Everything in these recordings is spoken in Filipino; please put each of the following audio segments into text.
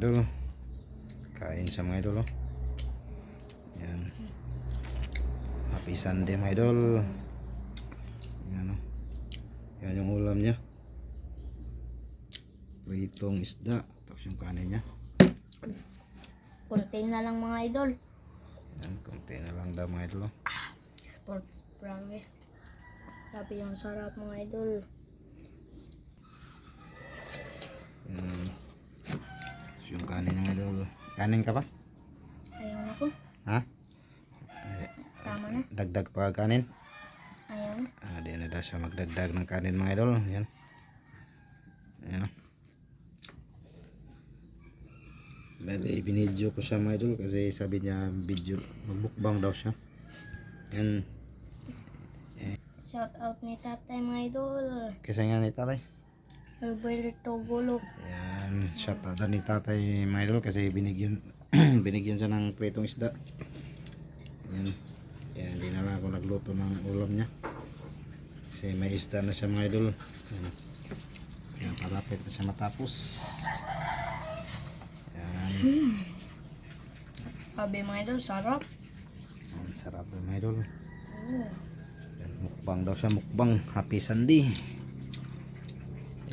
idol. Kain siya mga idol. Yan. Happy Sunday mga idol. Yan o. Yan yung ulam niya. Pritong isda. Tapos yung kanin niya. Konti na lang mga idol. Yan, konti na lang daw mga idol. Sport brownie. Sabi yung sarap mga idol. Tapos yung kanin niya mga idol. Kanin ka pa? Ayaw na ko. Ha? Tama na. Dagdag pa kanin? Ayaw na. Di na daw siya magdagdag ng kanin mga idol. Yan. Yan o. Bali, binidyo ko siya mga idol kasi sabi niya video, magbukbang daw siya. Yan. Shout out ni tatay mga idol. Kasi nga ni tatay. Alberto Gulo. Yan. Shout out ni tatay mga idol kasi binigyan binigyan siya ng pritong isda. Yan. Yan. Hindi na lang ako nagluto ng ulam niya. Kasi may isda na siya mga idol. Yan. Yan. Palapit na siya matapos. Sabi mga idol, sarap. Ang sarap daw mga idol. Yan, mukbang daw siya, mukbang. Happy Sunday.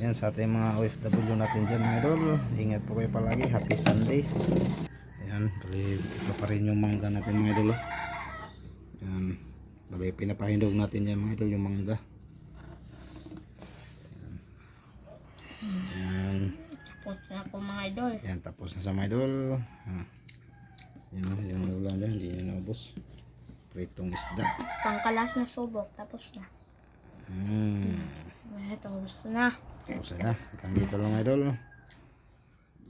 Yan sa ating mga OFW natin dyan mga idol. Ingat po kayo palagi. Happy Sunday. Yan, bali ito pa rin yung mangga natin mga idol. Yan, bali pinapahindog natin yan mga idol, yung mangga. Yan. Tapos na ako mga idol. Yan, tapos na sa mga idol. Yan o, yung ulam dyan, hindi nyo naubos. Pritong isda. Pangkalas na subok, tapos na. Tapos na. Tapos na. Hanggang dito lang idol.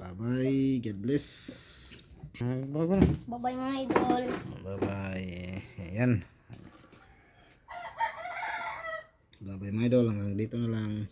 Bye bye. God bless. Bye bye. Bye-bye mga idol. Bye bye. Ayan. Bye bye mga idol. Hanggang dito na lang.